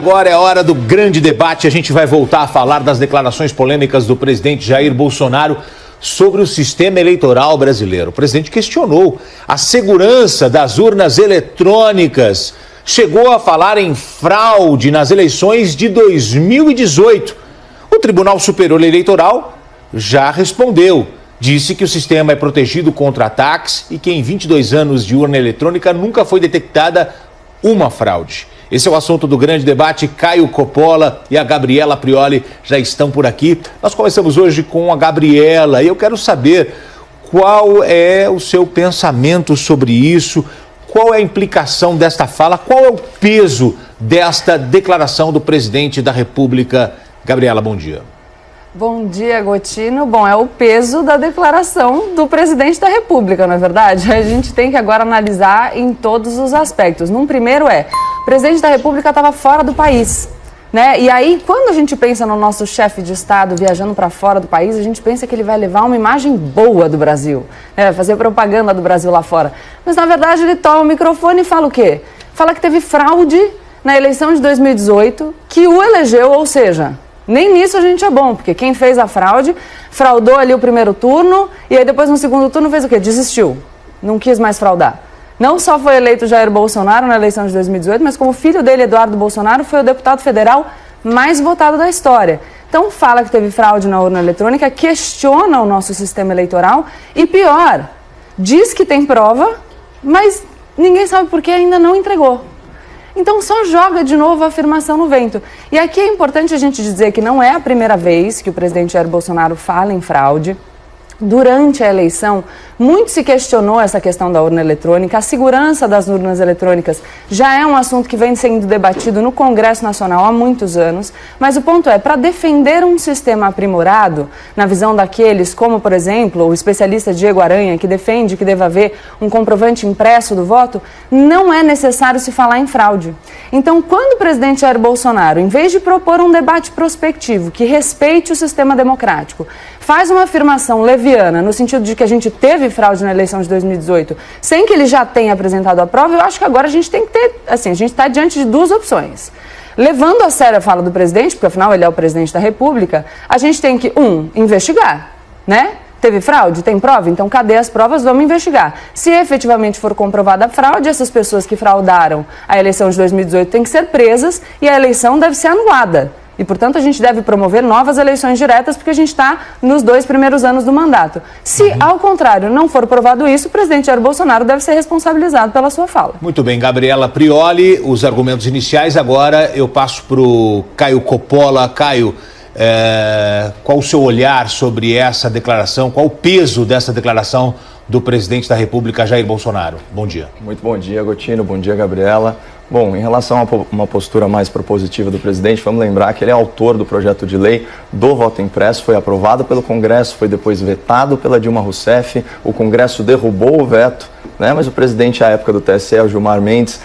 Agora é a hora do grande debate. A gente vai voltar a falar das declarações polêmicas do presidente Jair Bolsonaro sobre o sistema eleitoral brasileiro. O presidente questionou a segurança das urnas eletrônicas. Chegou a falar em fraude nas eleições de 2018. O Tribunal Superior Eleitoral já respondeu. Disse que o sistema é protegido contra ataques e que em 22 anos de urna eletrônica nunca foi detectada uma fraude. Esse é o assunto do grande debate. Caio Coppola e a Gabriela Prioli já estão por aqui. Nós começamos hoje com a Gabriela e eu quero saber qual é o seu pensamento sobre isso, qual é a implicação desta fala, qual é o peso desta declaração do presidente da República. Gabriela, bom dia. Bom dia, Gotino. Bom, é o peso da declaração do presidente da República, não é verdade? A gente tem que agora analisar em todos os aspectos. Num primeiro o presidente da República estava fora do país, né? E aí, quando a gente pensa no nosso chefe de Estado viajando para fora do país, a gente pensa que ele vai levar uma imagem boa do Brasil, né? Vai fazer propaganda do Brasil lá fora. Mas, na verdade, ele toma o microfone e fala o quê? Fala que teve fraude na eleição de 2018, que o elegeu, ou seja... Nem nisso a gente é bom, porque quem fez a fraude, fraudou ali o primeiro turno e aí depois no segundo turno fez o quê? Desistiu, não quis mais fraudar. Não só foi eleito Jair Bolsonaro na eleição de 2018, mas como o filho dele, Eduardo Bolsonaro, foi o deputado federal mais votado da história. Então fala que teve fraude na urna eletrônica, questiona o nosso sistema eleitoral e pior, diz que tem prova, mas ninguém sabe por que ainda não entregou. Então só joga de novo a afirmação no vento. E aqui é importante a gente dizer que não é a primeira vez que o presidente Jair Bolsonaro fala em fraude. Durante a eleição, muito se questionou essa questão da urna eletrônica. A segurança das urnas eletrônicas já é um assunto que vem sendo debatido no Congresso Nacional há muitos anos. Mas o ponto é, para defender um sistema aprimorado, na visão daqueles como, por exemplo, o especialista Diego Aranha, que defende que deva haver um comprovante impresso do voto, não é necessário se falar em fraude. Então, quando o presidente Jair Bolsonaro, em vez de propor um debate prospectivo que respeite o sistema democrático, faz uma afirmação leviana, no sentido de que a gente teve fraude na eleição de 2018, sem que ele já tenha apresentado a prova, eu acho que agora a gente tem que ter, assim, a gente está diante de duas opções. Levando a sério a fala do presidente, porque afinal ele é o presidente da República, a gente tem que, investigar, né? Teve fraude? Tem prova? Então cadê as provas? Vamos investigar. Se efetivamente for comprovada a fraude, essas pessoas que fraudaram a eleição de 2018 têm que ser presas e a eleição deve ser anulada. E, portanto, a gente deve promover novas eleições diretas porque a gente está nos 2 primeiros anos do mandato. Se, ao contrário, não for provado isso, o presidente Jair Bolsonaro deve ser responsabilizado pela sua fala. Muito bem, Gabriela Prioli, os argumentos iniciais. Agora eu passo para o Caio Coppola. Caio, qual o seu olhar sobre essa declaração? Qual o peso dessa declaração do presidente da República, Jair Bolsonaro? Bom dia. Muito bom dia, Gotino. Bom dia, Gabriela. Bom, em relação a uma postura mais propositiva do presidente, vamos lembrar que ele é autor do projeto de lei do voto impresso, foi aprovado pelo Congresso, foi depois vetado pela Dilma Rousseff, o Congresso derrubou o veto, né? Mas o presidente, à época do TSE, o Gilmar Mendes,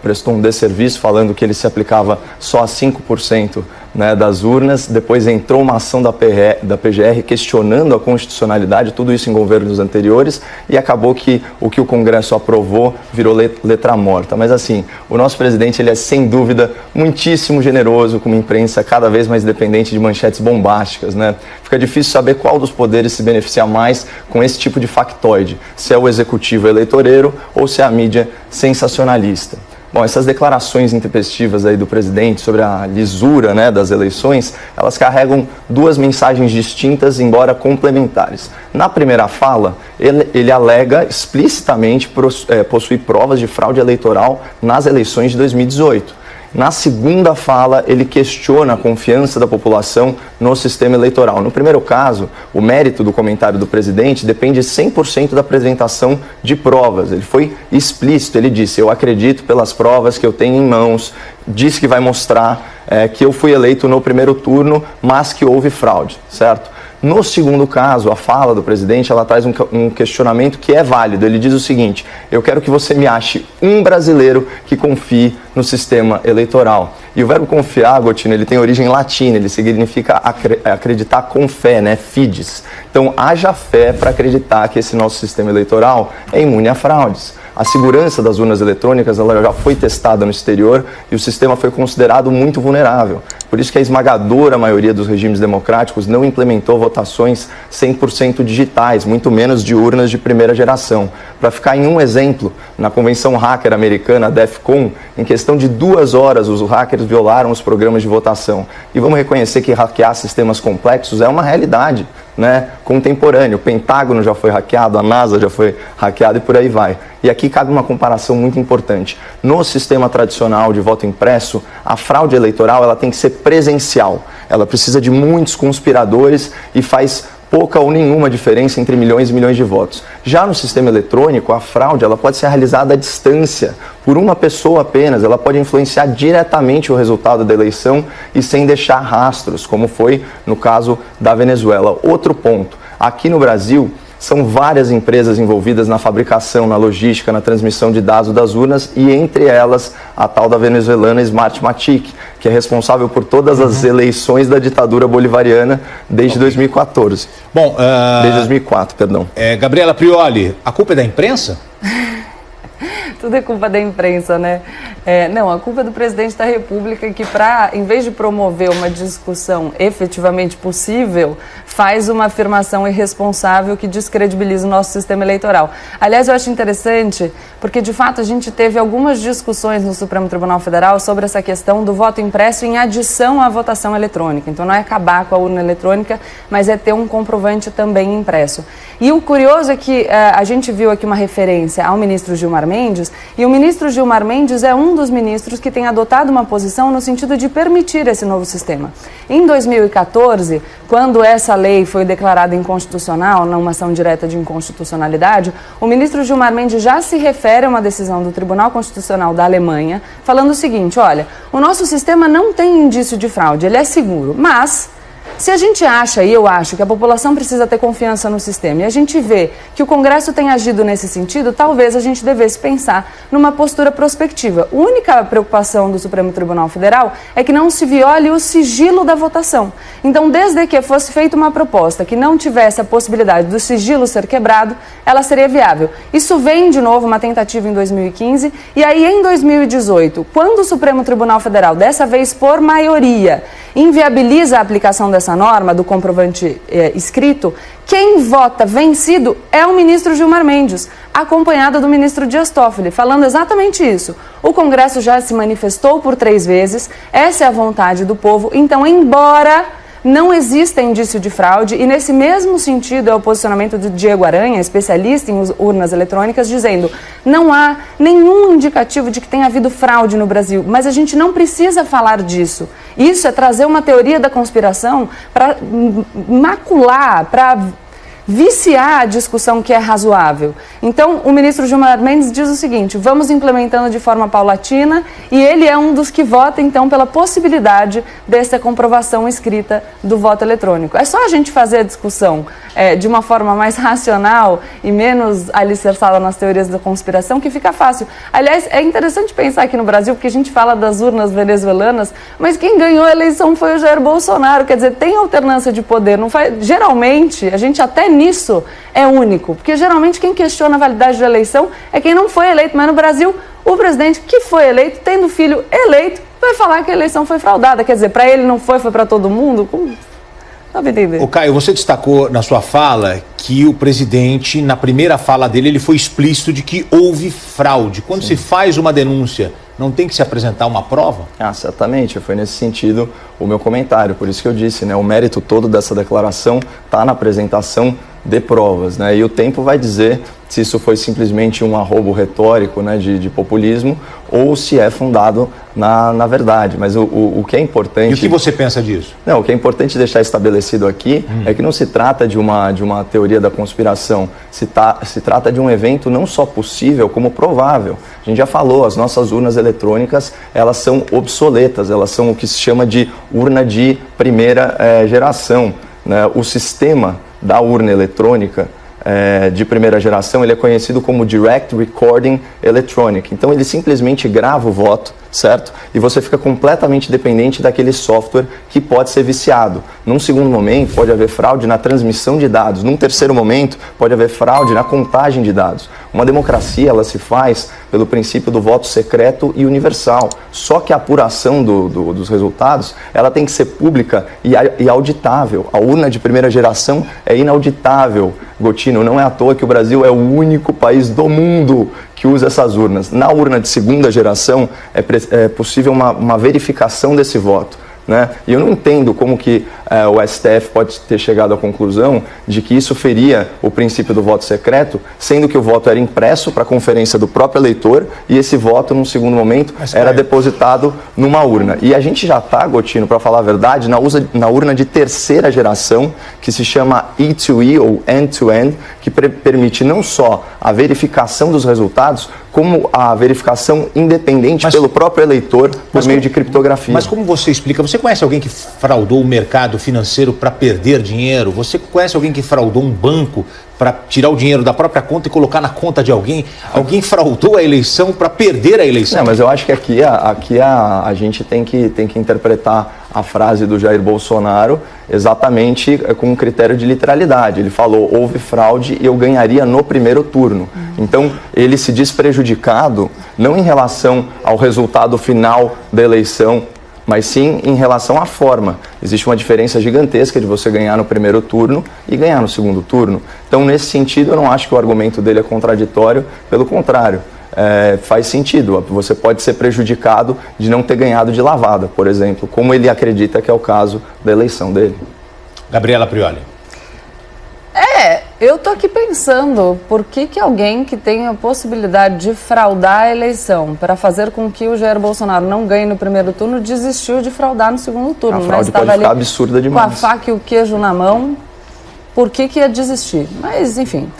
prestou um desserviço falando que ele se aplicava só a 5%, né, das urnas. Depois entrou uma ação da PGR questionando a constitucionalidade, tudo isso em governos anteriores, e acabou que o Congresso aprovou virou letra morta. Mas assim, o nosso presidente, ele é sem dúvida muitíssimo generoso com uma imprensa cada vez mais dependente de manchetes bombásticas, né? Fica difícil saber qual dos poderes se beneficia mais com esse tipo de factoide, se é o executivo eleitoreiro ou se é a mídia sensacionalista. Bom, essas declarações intempestivas aí do presidente sobre a lisura, né, das eleições, elas carregam duas mensagens distintas, embora complementares. Na primeira fala, ele alega explicitamente possuir provas de fraude eleitoral nas eleições de 2018. Na segunda fala, ele questiona a confiança da população no sistema eleitoral. No primeiro caso, o mérito do comentário do presidente depende 100% da apresentação de provas. Ele foi explícito, ele disse: eu acredito pelas provas que eu tenho em mãos, disse que vai mostrar que eu fui eleito no primeiro turno, mas que houve fraude, certo? No segundo caso, a fala do presidente, ela traz um questionamento que é válido. Ele diz o seguinte: eu quero que você me ache um brasileiro que confie no sistema eleitoral. E o verbo confiar, Gotino, ele tem origem latina, ele significa acreditar com fé, né? Fides. Então, haja fé para acreditar que esse nosso sistema eleitoral é imune a fraudes. A segurança das urnas eletrônicas ela já foi testada no exterior e o sistema foi considerado muito vulnerável. Por isso que a esmagadora maioria dos regimes democráticos não implementou votações 100% digitais, muito menos de urnas de primeira geração. Para ficar em um exemplo, na convenção hacker americana, a DEFCON, em questão de 2 horas, os hackers violaram os programas de votação. E vamos reconhecer que hackear sistemas complexos é uma realidade, né, contemporânea. O Pentágono já foi hackeado, a NASA já foi hackeada e por aí vai. E aqui cabe uma comparação muito importante. No sistema tradicional de voto impresso, a fraude eleitoral ela tem que ser presencial. Ela precisa de muitos conspiradores e faz pouca ou nenhuma diferença entre milhões e milhões de votos. Já no sistema eletrônico, a fraude ela pode ser realizada à distância, por uma pessoa apenas. Ela pode influenciar diretamente o resultado da eleição e sem deixar rastros, como foi no caso da Venezuela. Outro ponto, aqui no Brasil, são várias empresas envolvidas na fabricação, na logística, na transmissão de dados das urnas e entre elas a tal da venezuelana Smartmatic, que é responsável por todas as eleições da ditadura bolivariana desde 2014. Bom, desde 2004, perdão. Gabriela Prioli, a culpa é da imprensa? Tudo é culpa da imprensa, né? Não, a culpa é do presidente da República que, em vez de promover uma discussão efetivamente possível, faz uma afirmação irresponsável que descredibiliza o nosso sistema eleitoral. Aliás, eu acho interessante porque, de fato, a gente teve algumas discussões no Supremo Tribunal Federal sobre essa questão do voto impresso em adição à votação eletrônica. Então, não é acabar com a urna eletrônica, mas é ter um comprovante também impresso. E o curioso é que a gente viu aqui uma referência ao ministro Gilmar Mendes, e o ministro Gilmar Mendes é um dos ministros que tem adotado uma posição no sentido de permitir esse novo sistema. Em 2014, quando essa lei foi declarada inconstitucional, numa ação direta de inconstitucionalidade, o ministro Gilmar Mendes já se refere a uma decisão do Tribunal Constitucional da Alemanha, falando o seguinte: olha, o nosso sistema não tem indício de fraude, ele é seguro, mas se a gente acha, e eu acho, que a população precisa ter confiança no sistema, e a gente vê que o Congresso tem agido nesse sentido, talvez a gente devesse pensar numa postura prospectiva. A única preocupação do Supremo Tribunal Federal é que não se viole o sigilo da votação. Então, desde que fosse feita uma proposta que não tivesse a possibilidade do sigilo ser quebrado, ela seria viável. Isso vem, de novo, uma tentativa em 2015, e aí em 2018, quando o Supremo Tribunal Federal, dessa vez por maioria, inviabiliza a aplicação dessa norma do comprovante escrito, quem vota vencido é o ministro Gilmar Mendes, acompanhado do ministro Dias Toffoli, falando exatamente isso. O Congresso já se manifestou por 3 vezes, essa é a vontade do povo, então, embora não exista indício de fraude, e nesse mesmo sentido é o posicionamento do Diego Aranha, especialista em urnas eletrônicas, dizendo: não há nenhum indicativo de que tenha havido fraude no Brasil, mas a gente não precisa falar disso. Isso é trazer uma teoria da conspiração para macular, para viciar a discussão que é razoável. Então, o ministro Gilmar Mendes diz o seguinte: vamos implementando de forma paulatina, e ele é um dos que vota, então, pela possibilidade dessa comprovação escrita do voto eletrônico. É só a gente fazer a discussão de uma forma mais racional e menos alicerçada nas teorias da conspiração, que fica fácil. Aliás, é interessante pensar aqui no Brasil, porque a gente fala das urnas venezuelanas, mas quem ganhou a eleição foi o Jair Bolsonaro. Quer dizer, tem alternância de poder. Não faz... Geralmente, a gente até nisso é único, porque geralmente quem questiona a validade da eleição é quem não foi eleito, mas no Brasil o presidente que foi eleito, tendo filho eleito, vai falar que a eleição foi fraudada. Quer dizer, para ele não foi para todo mundo? Dá para entender. Ô Caio, você destacou na sua fala que o presidente, na primeira fala dele, ele foi explícito de que houve fraude. Quando se faz uma denúncia, não tem que se apresentar uma prova? Certamente, foi nesse sentido o meu comentário, por isso que eu disse, né, o mérito todo dessa declaração está na apresentação de provas, né, e o tempo vai dizer se isso foi simplesmente um arrobo retórico, né, de populismo, ou se é fundado na verdade. Mas o que é importante... E o que você pensa disso? Não, o que é importante deixar estabelecido aqui é que não se trata de uma teoria da conspiração, se trata de um evento não só possível, como provável. A gente já falou, as nossas urnas eletrônicas, elas são obsoletas, elas são o que se chama de urna de primeira geração, né? O sistema da urna eletrônica de primeira geração, ele é conhecido como Direct Recording Electronic. Então ele simplesmente grava o voto, certo? E você fica completamente dependente daquele software que pode ser viciado. Num segundo momento, pode haver fraude na transmissão de dados. Num terceiro momento, pode haver fraude na contagem de dados. Uma democracia, ela se faz pelo princípio do voto secreto e universal. Só que a apuração dos resultados, ela tem que ser pública e auditável. A urna de primeira geração é inauditável. Gotino, não é à toa que o Brasil é o único país do mundo que usa essas urnas. Na urna de segunda geração é possível uma verificação desse voto, né? E eu não entendo como que o STF pode ter chegado à conclusão de que isso feria o princípio do voto secreto, sendo que o voto era impresso para a conferência do próprio eleitor e esse voto, num segundo momento, era depositado numa urna. E a gente já está, Gotino, para falar a verdade, na urna de terceira geração, que se chama E2E ou End-to-End, que permite não só a verificação dos resultados, como a verificação independente pelo próprio eleitor por meio de criptografia. Mas como você explica? Você conhece alguém que fraudou o mercado financeiro para perder dinheiro? Você conhece alguém que fraudou um banco para tirar o dinheiro da própria conta e colocar na conta de alguém? Alguém fraudou a eleição para perder a eleição? Não, mas eu acho que aqui a gente tem que interpretar a frase do Jair Bolsonaro exatamente com um critério de literalidade. Ele falou, houve fraude e eu ganharia no primeiro turno. Então, ele se diz prejudicado não em relação ao resultado final da eleição, mas sim em relação à forma. Existe uma diferença gigantesca de você ganhar no primeiro turno e ganhar no segundo turno. Então, nesse sentido, eu não acho que o argumento dele é contraditório, pelo contrário. Faz sentido, você pode ser prejudicado de não ter ganhado de lavada, por exemplo, como ele acredita que é o caso da eleição dele. Gabriela Prioli. Eu tô aqui pensando por que alguém que tem a possibilidade de fraudar a eleição para fazer com que o Jair Bolsonaro não ganhe no primeiro turno desistiu de fraudar no segundo turno. A fraude pode ficar absurda demais. Com a faca e o queijo na mão, por que ia desistir? Mas, enfim...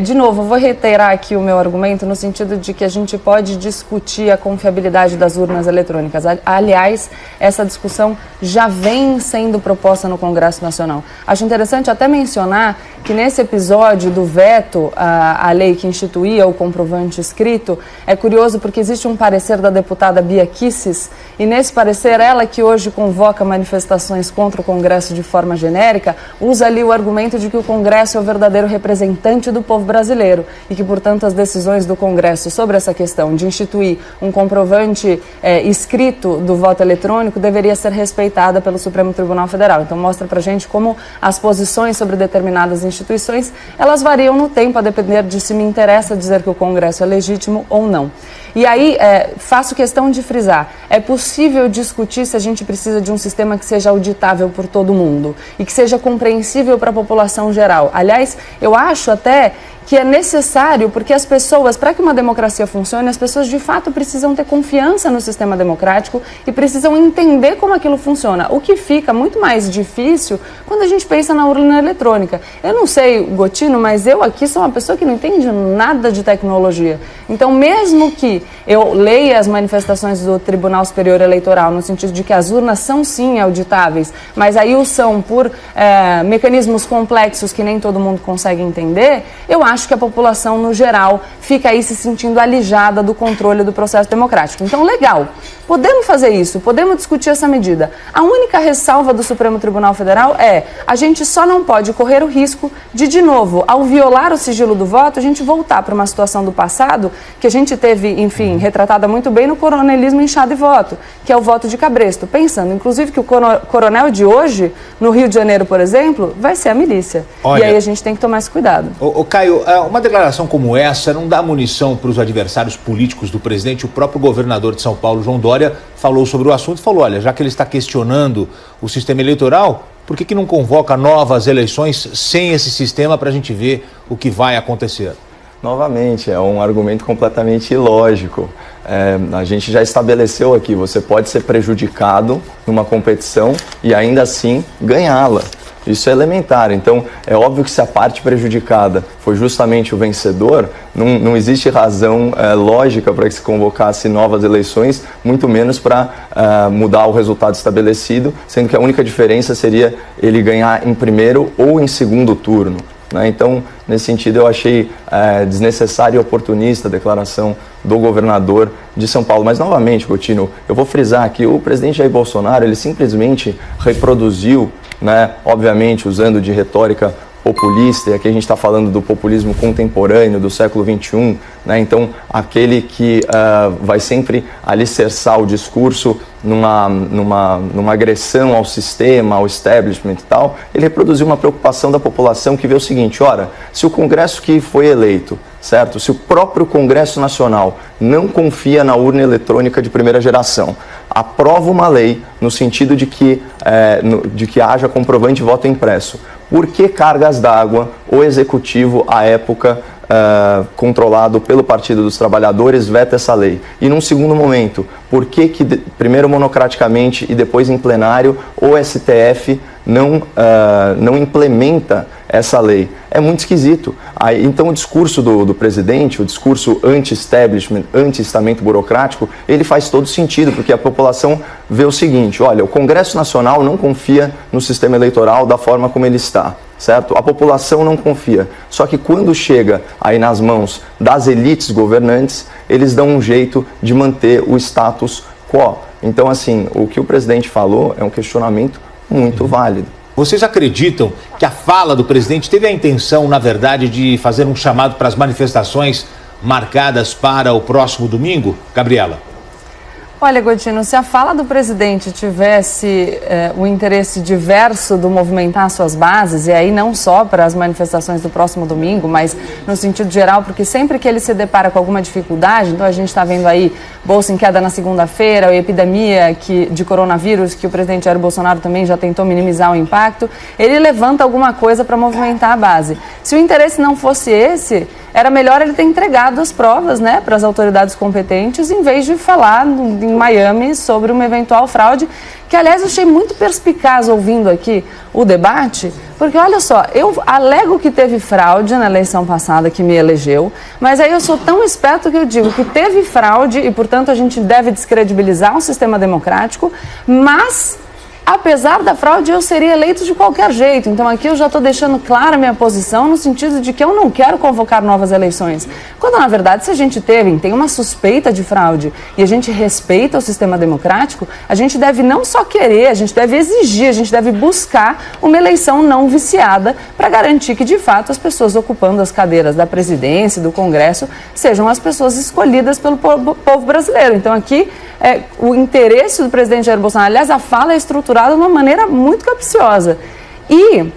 de novo, eu vou reiterar aqui o meu argumento no sentido de que a gente pode discutir a confiabilidade das urnas eletrônicas. Aliás, essa discussão já vem sendo proposta no Congresso Nacional. Acho interessante até mencionar que nesse episódio do veto à lei que instituía o comprovante escrito, é curioso porque existe um parecer da deputada Bia Kicis, e nesse parecer, ela que hoje convoca manifestações contra o Congresso de forma genérica, usa ali o argumento de que o Congresso é o verdadeiro representante do povo brasileiro e que, portanto, as decisões do Congresso sobre essa questão de instituir um comprovante escrito do voto eletrônico deveria ser respeitada pelo Supremo Tribunal Federal. Então, mostra pra gente como as posições sobre determinadas instituições, elas variam no tempo a depender de se me interessa dizer que o Congresso é legítimo ou não. E aí, faço questão de frisar, é possível discutir se a gente precisa de um sistema que seja auditável por todo mundo e que seja compreensível para a população geral. Aliás, eu acho até que é necessário, porque as pessoas, para que uma democracia funcione, as pessoas de fato precisam ter confiança no sistema democrático e precisam entender como aquilo funciona, o que fica muito mais difícil quando a gente pensa na urna eletrônica. Eu não sei, Gotino, mas eu aqui sou uma pessoa que não entende nada de tecnologia. Então, mesmo que eu leia as manifestações do Tribunal Superior Eleitoral, no sentido de que as urnas são sim auditáveis, mas aí o são por mecanismos complexos que nem todo mundo consegue entender, eu acho que a população, no geral, fica aí se sentindo alijada do controle do processo democrático. Então, legal, podemos fazer isso, podemos discutir essa medida. A única ressalva do Supremo Tribunal Federal é: a gente só não pode correr o risco de novo, ao violar o sigilo do voto, a gente voltar para uma situação do passado que a gente teve, enfim, retratada muito bem no coronelismo inchado e voto, que é o voto de cabresto, pensando, inclusive, que o coronel de hoje, no Rio de Janeiro, por exemplo, vai ser a milícia. Olha, e aí a gente tem que tomar esse cuidado. Caio, uma declaração como essa não dá munição para os adversários políticos do presidente. O próprio governador de São Paulo, João Dória, falou sobre o assunto e falou: olha, já que ele está questionando o sistema eleitoral, por que não convoca novas eleições sem esse sistema para a gente ver o que vai acontecer? Novamente, é um argumento completamente ilógico. A gente já estabeleceu aqui, você pode ser prejudicado numa competição e ainda assim ganhá-la. Isso é elementar. Então, é óbvio que se a parte prejudicada for justamente o vencedor, não existe razão lógica para que se convocasse novas eleições, muito menos para mudar o resultado estabelecido, sendo que a única diferença seria ele ganhar em primeiro ou em segundo turno. né? Então, nesse sentido, eu achei desnecessária e oportunista a declaração do governador de São Paulo. Mas, novamente, Gotino, eu vou frisar que o presidente Jair Bolsonaro, ele simplesmente reproduziu, né, obviamente usando de retórica populista, e aqui a gente está falando do populismo contemporâneo do século XXI, né? Então aquele que vai sempre alicerçar o discurso numa agressão ao sistema, ao establishment e tal, ele reproduziu uma preocupação da população que vê o seguinte: ora, se o Congresso que foi eleito, certo? Se o próprio Congresso Nacional não confia na urna eletrônica de primeira geração, aprova uma lei no sentido de que haja comprovante de voto impresso, por que cargas d'água o Executivo, à época, controlado pelo Partido dos Trabalhadores, veta essa lei? E num segundo momento, por que primeiro monocraticamente e depois em plenário, o STF não implementa essa lei? É muito esquisito. Então o discurso do presidente, o discurso anti-establishment, anti-estamento burocrático, ele faz todo sentido, porque a população vê o seguinte: olha, o Congresso Nacional não confia no sistema eleitoral da forma como ele está, certo? A população não confia. Só que quando chega aí nas mãos das elites governantes, eles dão um jeito de manter o status quo. Então, assim, o que o presidente falou é um questionamento muito válido. Vocês acreditam que a fala do presidente teve a intenção, na verdade, de fazer um chamado para as manifestações marcadas para o próximo domingo? Gabriela. Olha, Gotino, se a fala do presidente tivesse o interesse diverso do movimentar suas bases, e aí não só para as manifestações do próximo domingo, mas no sentido geral, porque sempre que ele se depara com alguma dificuldade, então a gente está vendo aí bolsa em queda na segunda-feira, a epidemia de coronavírus, que o presidente Jair Bolsonaro também já tentou minimizar o impacto, ele levanta alguma coisa para movimentar a base. Se o interesse não fosse esse, era melhor ele ter entregado as provas, né, para as autoridades competentes, em vez de falar em Miami sobre uma eventual fraude, que, aliás, eu achei muito perspicaz ouvindo aqui o debate, porque, olha só, eu alego que teve fraude na eleição passada que me elegeu, mas aí eu sou tão esperto que eu digo que teve fraude e, portanto, a gente deve descredibilizar o sistema democrático, mas apesar da fraude, eu seria eleito de qualquer jeito. Então aqui eu já estou deixando clara a minha posição no sentido de que eu não quero convocar novas eleições. Quando, na verdade, se a gente tem uma suspeita de fraude e a gente respeita o sistema democrático, a gente deve não só querer, a gente deve exigir, a gente deve buscar uma eleição não viciada para garantir que, de fato, as pessoas ocupando as cadeiras da presidência e do Congresso sejam as pessoas escolhidas pelo povo brasileiro. Então aqui, o interesse do presidente Jair Bolsonaro, aliás, a fala é estruturada de uma maneira muito capciosa. E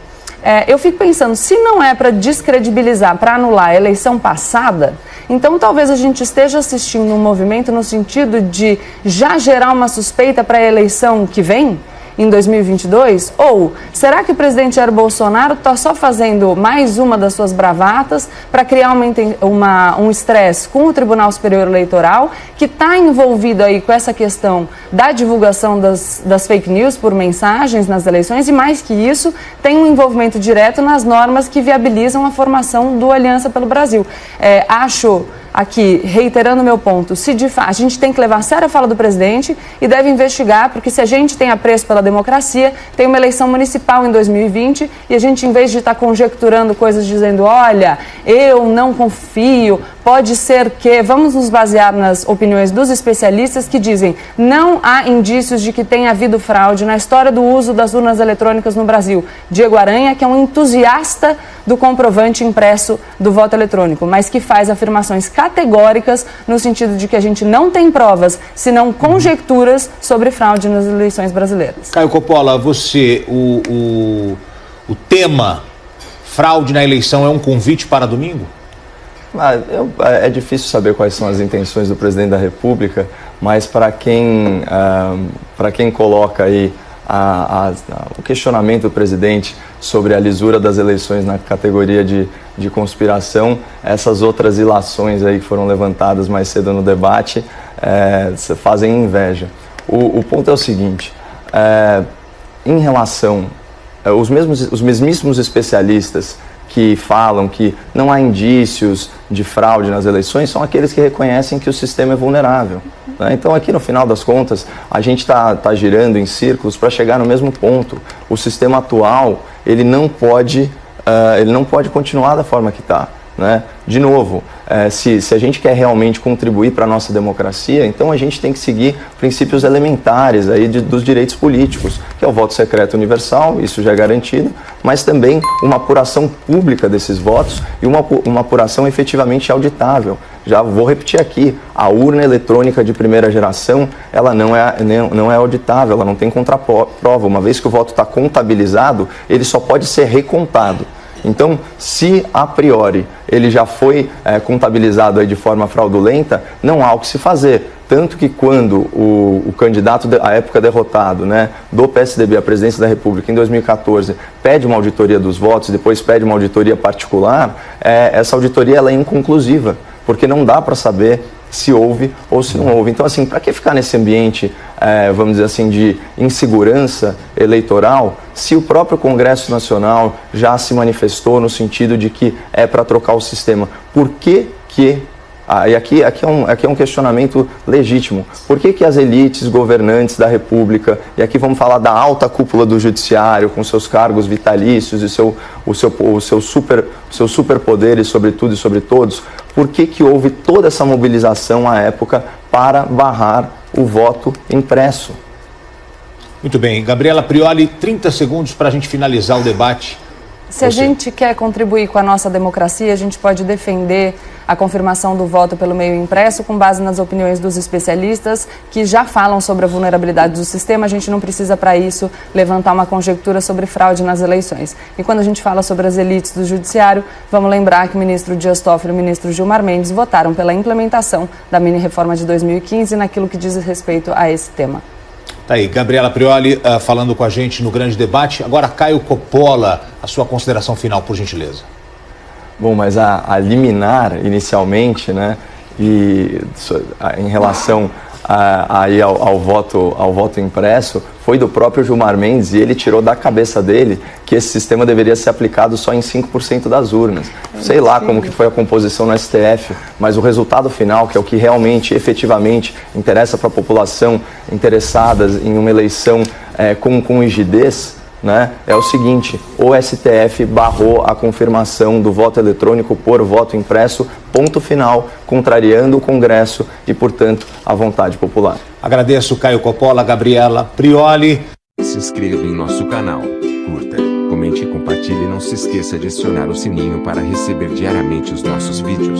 eu fico pensando, se não é para descredibilizar, para anular a eleição passada, então talvez a gente esteja assistindo um movimento no sentido de já gerar uma suspeita para a eleição que vem, em 2022? Ou será que o presidente Jair Bolsonaro está só fazendo mais uma das suas bravatas para criar um estresse com o Tribunal Superior Eleitoral, que está envolvido aí com essa questão da divulgação das fake news por mensagens nas eleições e, mais que isso, tem um envolvimento direto nas normas que viabilizam a formação do Aliança pelo Brasil? Acho, aqui, reiterando o meu ponto, a gente tem que levar a sério a fala do presidente e deve investigar, porque se a gente tem apreço pela democracia, tem uma eleição municipal em 2020 e a gente, em vez de estar conjecturando coisas dizendo, olha, eu não confio, pode ser que, vamos nos basear nas opiniões dos especialistas que dizem, não há indícios de que tenha havido fraude na história do uso das urnas eletrônicas no Brasil. Diego Aranha, que é um entusiasta do comprovante impresso do voto eletrônico, mas que faz afirmações categóricas no sentido de que a gente não tem provas, senão conjecturas sobre fraude nas eleições brasileiras. Caio Coppola, você, o tema fraude na eleição é um convite para domingo? É difícil saber quais são as intenções do presidente da República, mas para quem coloca aí o questionamento do presidente sobre a lisura das eleições na categoria de conspiração, essas outras ilações aí que foram levantadas mais cedo no debate fazem inveja. O ponto é o seguinte, em relação, os mesmíssimos especialistas que falam que não há indícios de fraude nas eleições são aqueles que reconhecem que o sistema é vulnerável, né? Então aqui no final das contas a gente está girando em círculos para chegar no mesmo ponto. O sistema atual ele não pode ele não pode continuar da forma que está. Né? De novo, se a gente quer realmente contribuir para a nossa democracia, então a gente tem que seguir princípios elementares aí dos direitos políticos, que é o voto secreto universal, isso já é garantido, mas também uma apuração pública desses votos e uma apuração efetivamente auditável. Já vou repetir aqui, a urna eletrônica de primeira geração, ela não é auditável, ela não tem contraprova. Uma vez que o voto está contabilizado, ele só pode ser recontado. Então, se a priori ele já foi contabilizado aí de forma fraudulenta, não há o que se fazer. Tanto que quando o candidato, à época derrotado, né, do PSDB à presidência da República em 2014, pede uma auditoria dos votos, depois pede uma auditoria particular, essa auditoria ela é inconclusiva, porque não dá para saber se houve ou se não houve. Então, assim, para que ficar nesse ambiente, vamos dizer assim, de insegurança eleitoral, se o próprio Congresso Nacional já se manifestou no sentido de que é para trocar o sistema? Por que e aqui é um questionamento legítimo. Por que as elites governantes da República, e aqui vamos falar da alta cúpula do judiciário, com seus cargos vitalícios e os seus superpoderes sobre tudo e sobre todos, por que houve toda essa mobilização à época para barrar o voto impresso? Muito bem. Gabriela Prioli, 30 segundos para a gente finalizar o debate. Se a gente quer contribuir com a nossa democracia, a gente pode defender a confirmação do voto pelo meio impresso com base nas opiniões dos especialistas que já falam sobre a vulnerabilidade do sistema. A gente não precisa, para isso, levantar uma conjectura sobre fraude nas eleições. E quando a gente fala sobre as elites do judiciário, vamos lembrar que o ministro Dias Toffoli e o ministro Gilmar Mendes votaram pela implementação da mini-reforma de 2015 naquilo que diz respeito a esse tema. Tá aí, Gabriela Prioli falando com a gente no grande debate. Agora, Caio Coppola, a sua consideração final, por gentileza. Bom, mas a liminar, inicialmente, né, e em relação aí ao voto impresso, foi do próprio Gilmar Mendes, e ele tirou da cabeça dele que esse sistema deveria ser aplicado só em 5% das urnas. Sei lá como que foi a composição no STF, mas o resultado final, que é o que realmente, efetivamente, interessa para a população interessada em uma eleição com rigidez, né, é o seguinte: o STF barrou a confirmação do voto eletrônico por voto impresso, ponto final, contrariando o Congresso e, portanto, a vontade popular. Agradeço, Caio Coppola, Gabriela Prioli. Se inscreva em nosso canal, curta, comente e compartilhe. Não se esqueça de acionar o sininho para receber diariamente os nossos vídeos.